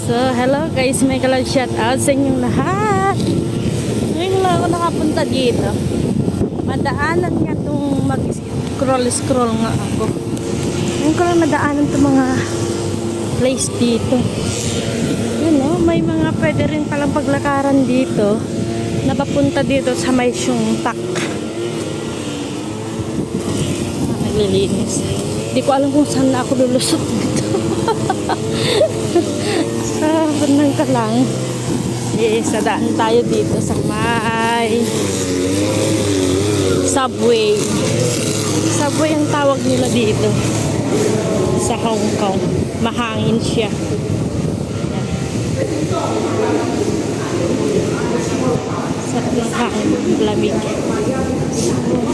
So, hello guys, may kalang shout out sa inyong lahat. Ngayon lang ako nakapunta dito. Madaanan nga itong mag-scroll nga ako. Ngayon ko lang nadaanan itong mga place dito. Yun o, may mga pwede rin palang paglakaran dito na papunta dito sa may Syungtak. Naglilinis. Hindi ko alam kung saan na ako lulusot dito. Nang ka lang sadaan tayo dito sa may subway ang tawag nila dito sa Hong Kong. Mahangin siya. Sarap ng hangin, lamig.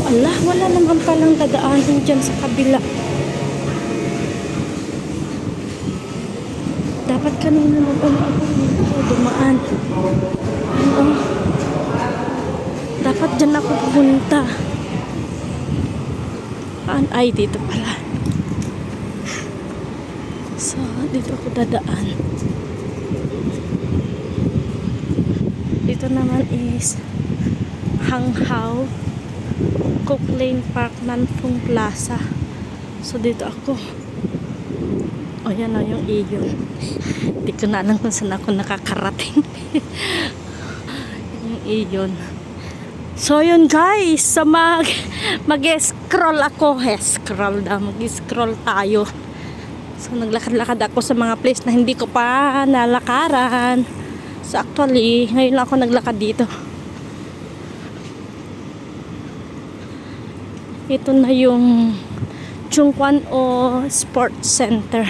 Ala, wala naman palang dadaanan dyan sa kabila. Dapat kanina mag-ano ako dito, dumaan. Ano? Dapat dyan ako pupunta. Ay, dito pala. So, dito ako dadaan. Dito naman is Hanghao Cook Lane Park Nanfung Plaza. So, dito ako. O, yan o yung iyon. Hindi ko na alam kung saan ako nakakarating. Yung iyon. So, yun guys. So, mag-scroll ako. Scroll daw. Mag-scroll tayo. So, naglakad-lakad ako sa mga place na hindi ko pa nalakaran. So, actually, ngayon lang ako naglakad dito. Ito na yung Chung Kwan O Sports Center.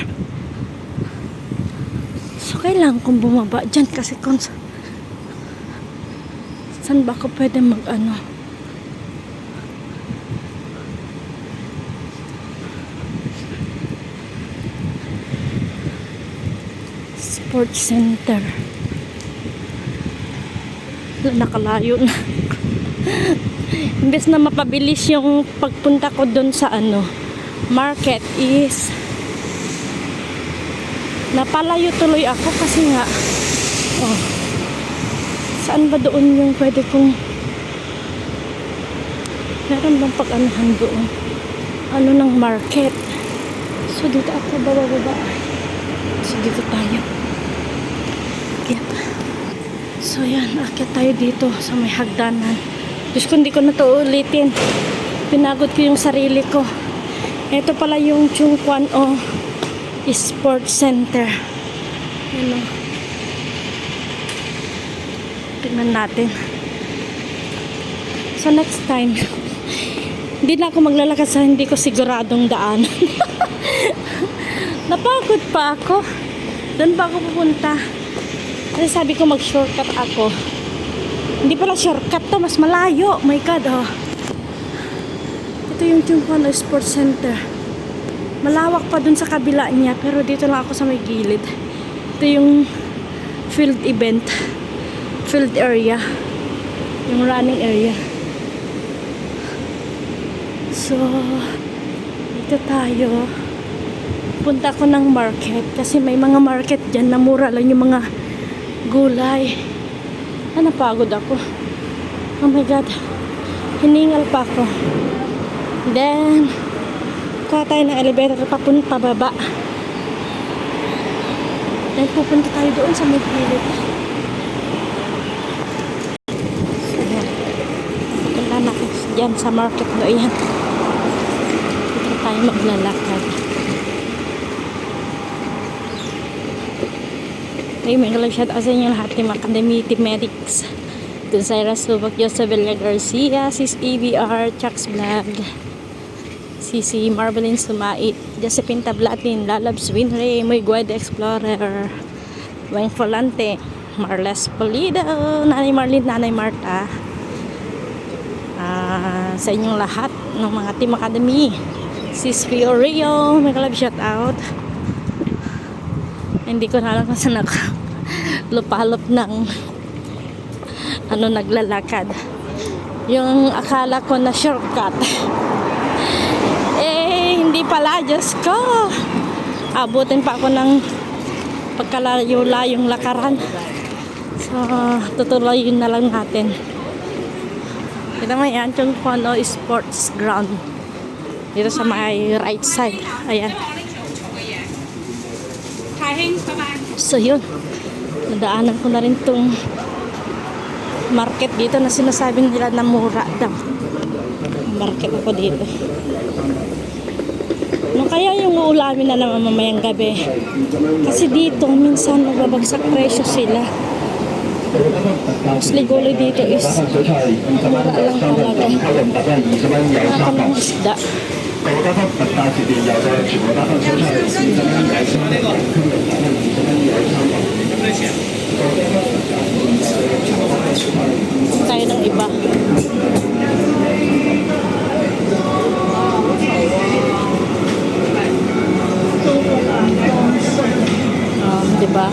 So, kailangan kong bumaba dyan kasi kung saan ba ako pwede mag-ano. Sports Center. Nakalayo na. Imbes na mapabilis yung pagpunta ko doon sa ano market is napalayo tuloy ako kasi nga saan ba doon yung pwede kong meron bang pag-anuhan doon ano ng market. So dito ako bababa. So dito tayo. Yep. So yan, akit tayo dito sa may hagdanan. Diyos ko, hindi ko na ito ulitin. Pinagod ko yung sarili ko. Ito pala yung Chung Kwan O Sports Center. Ano? Tingnan natin. So next time, hindi na ako maglalakad sa hindi ko siguradong daan. Napagod pa ako. Doon pa ako pupunta. Kasi sabi ko mag-shortcut ako. Hindi pala shortcut to, mas malayo. Oh my God, oh. Ito yung Chung Kwan O Sports Center. Malawak pa dun sa kabila niya, pero dito lang ako sa may gilid. Ito yung field event. Field area. Yung running area. So, dito tayo. Punta ko ng market kasi may mga market dyan na mura lang yung mga gulay. Napagod ako. Oh my God. Hiningal pa ako. Then, kuha tayo ng elevator papunta baba. Then, pupunta tayo doon sa may gilid. So, yan. Punta na ako dyan sa market na yan. Dito tayo maglalakad. Ay, may kalang shout out sa inyo lahat ng mga Academy-Medics. Dun sa Rasubak, Josabella Garcia, Sis ABR, Chuck's Vlog, Sisi Marvelin Sumait, Josephine Tablatin, Lalabs Winray, Muy Guide Explorer, Wayne Folante, Marles Polido, Nanay Marlene, Nanay Marta, sa inyong lahat ng mga Team Academy, Sis Fiorio, may kalang shout out. Hindi ko na alam kung saan ako lupalop ng ano naglalakad. Yung akala ko na shortcut. Hindi pala, Diyos ko. Abutin pa ako ng napagkalayo-layong lakaran. So, tutuloyin na lang natin. Kita mo yan, yung Pono Sports Ground. Dito sa may right side. Ayan. So, yun. Nadaanan ko na rin tong market dito na sinasabi nila na mura daw. Market ako dito. No, kaya yung uulamin na naman mamayang gabi. Kasi dito, minsan magbabagsak presyo sila. Mas ligolo dito is mura lang talaga. Naka ng isda. Tayo ng iba. Diba?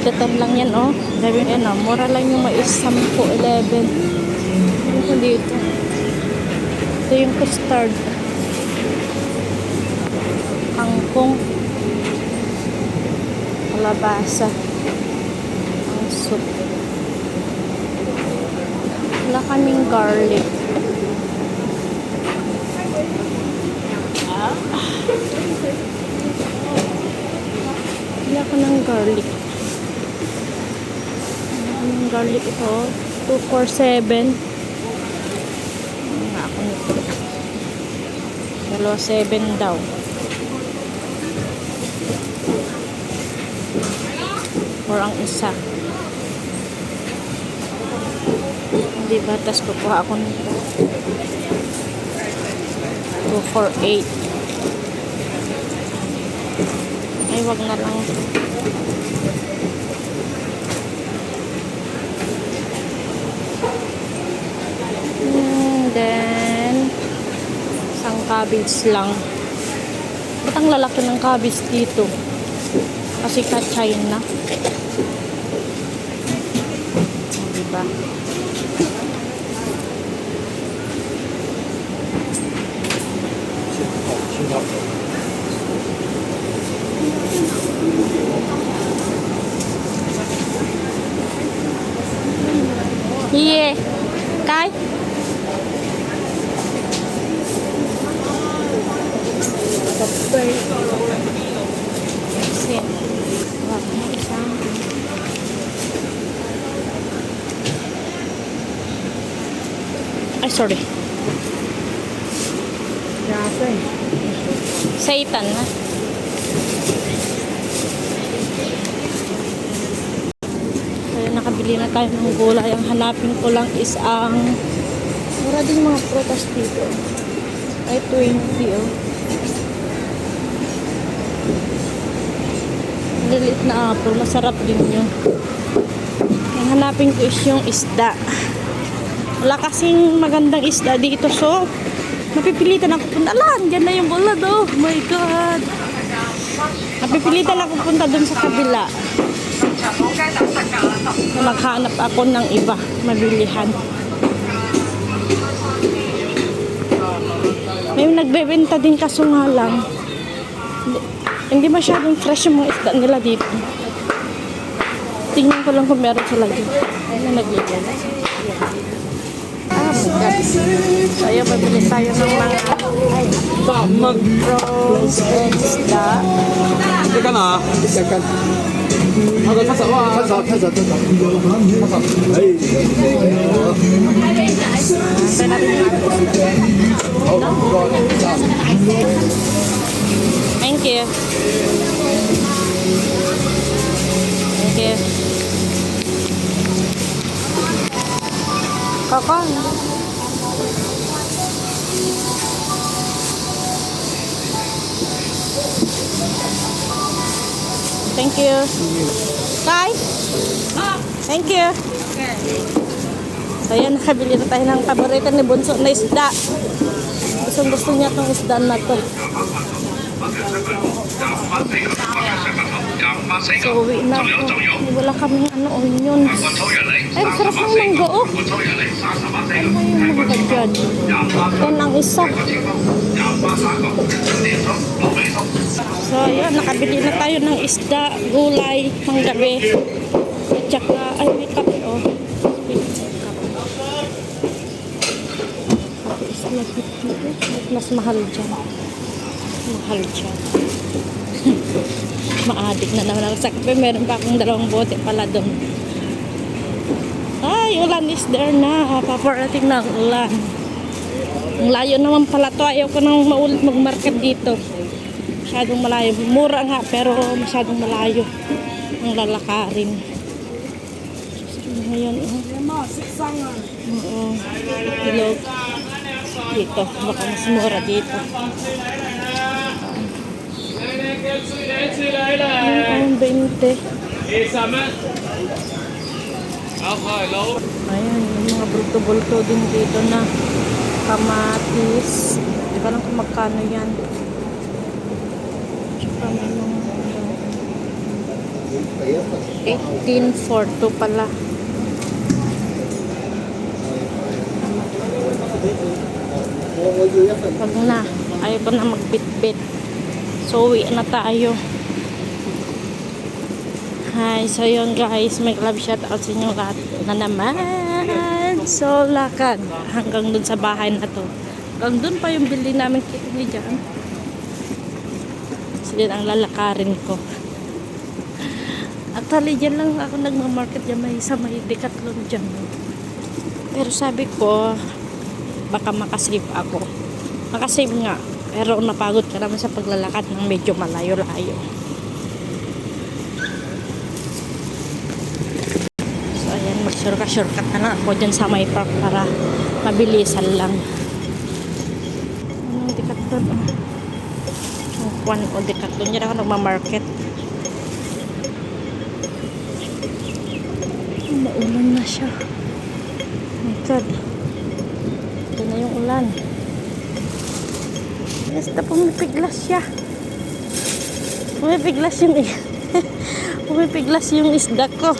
Tetan lang yan, oh. Sabi yan, oh. Mura lang yung mais. 10, 11. Ano ko dito? Ito yung custard. Kangkong. Kalabasa. Ang soup. Wala kaming garlic. Wala ko ng garlic. Ang garlic ito, 247. Nga ako nito. 7 daw. Or ang isa. Diba? Tapos kukuha ako nito. 248. Ay, wag na lang. Then, isang cabbage lang. Ba't ang lalaki ng cabbage dito? Kasi ka-China. Diba? Yeah. Cái ay, sorry. Satan na. Kaya nakabili na tayo ng gulay. Ang hanapin ko lang is ang mura din mga prutas dito. Ay, 20, oh. Lilit na apple. Masarap din yun. Ang hanapin ko is yung isda. Wala kasing magandang isda dito. So, napipilitan ako punta. Alam, dyan na yung bulad, oh. My God. Napipilitan ako punta dun sa kabila. So, maghanap ako ng iba. Mabilihan. May nagbebenta din kaso nga lang. Hindi masyadong fresh yung mga isda nila dito. Tingnan ko lang kung meron sila dito. Ayun na nagbibenta. So, ayun, mabili tayo ng mga mag-rolls and isda. Ito ka na? Ito ka. Ako, pasawa. Pasawa. Ay. Thank you. Thank you. Kaka. Thank you. Kai? Thank you. So, ayan, nakabili na tayo ng paborito ni Bunso na isda. Gusto niya itong isda na to. So, uwi na ako. Wala kaming onions. Ay, sarap ng mangga, oh. Ano yung mga dyan? Yan ang isa. So, yun. Nakabili na tayo ng isda, gulay, manggabi. At saka, ay, may kape, oh. Mas mahal dyan. Mahal dyan. Maadik na naman ako sa kape. Meron pa akong 2 bote pala doon. Ay, ulan is there na. Paparating na ang ulan. Ang layo naman pala to. Ayaw ko nang maulit mag-market dito. Masyadong malayo. Mura nga pero masyadong malayo. Ang lalakarin. Ngayon, oo. Ilog. Dito. Baka mas mura dito. Ang 20. Ayan, yung mga bulto-bulto din dito na kamatis. Di ba lang kung magkano yan. Tsaka may mga 18.42 pala. Wag na. Ayaw ko na magbit-bit. So, uwi na tayo. Hi, so yun guys, may love shout out sa inyo lahat na naman. So, lakad hanggang dun sa bahay na to. Hanggang dun pa yung building namin kitili dyan. So, yun ang lalakarin ko. Actually, dyan lang ako nagmamarket dyan. May isa, may Decathlon dyan. Pero sabi ko, baka makasave ako. Makasave nga. Pero napagod ka naman sa paglalakad ng medyo malayo-layo. So, ayan, mag-shortcut na lang ako dyan sa may park para mabilisan lang. Ano, Decathlon, oh. Ang kwan ko, Decathlon. Dyan ako nagmamarket. Maulan na siya. Oh my God. Ito na yung ulan. Basta pumipiglas siya. Pumipiglas yung isda ko.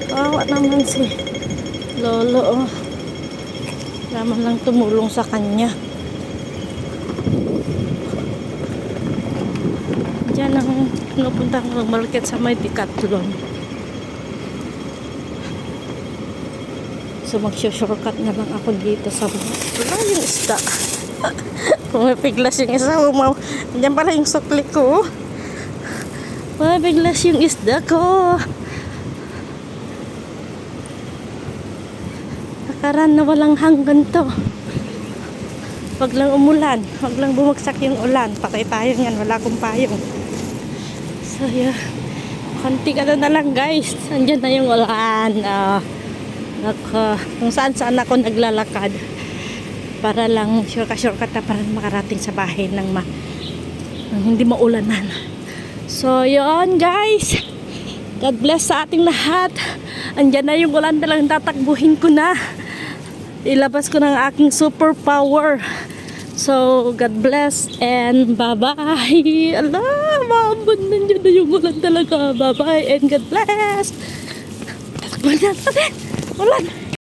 Kawawa naman si Lolo. Oh. Laman lang tumulong sa kanya. Diyan ang pinupunta ko ng market sa may Decathlon. So mag-shortcut na lang ako dito sa wala yung isda. Pumipiglas yung isa. Diyan pala yung sukli ko. Pumipiglas yung isda ko. Nakaran na walang hanggan to. Wag lang umulan. Wag lang bumagsak yung ulan. Patay tayo yan. Wala akong payong. So yeah. Kanti ka na lang guys. Andyan na yung ulan. Kung saan ako naglalakad para lang shortcut na para makarating sa bahay ng hindi maulanan. So yun guys, God bless sa ating lahat. Andyan na yung ulan, talagang tatakbuhin ko na, ilabas ko ng aking superpower. So God bless and bye bye. Allah, maambon nandiyan na yung ulan talaga. Bye bye and God bless. Tatakbuhin natin ulan.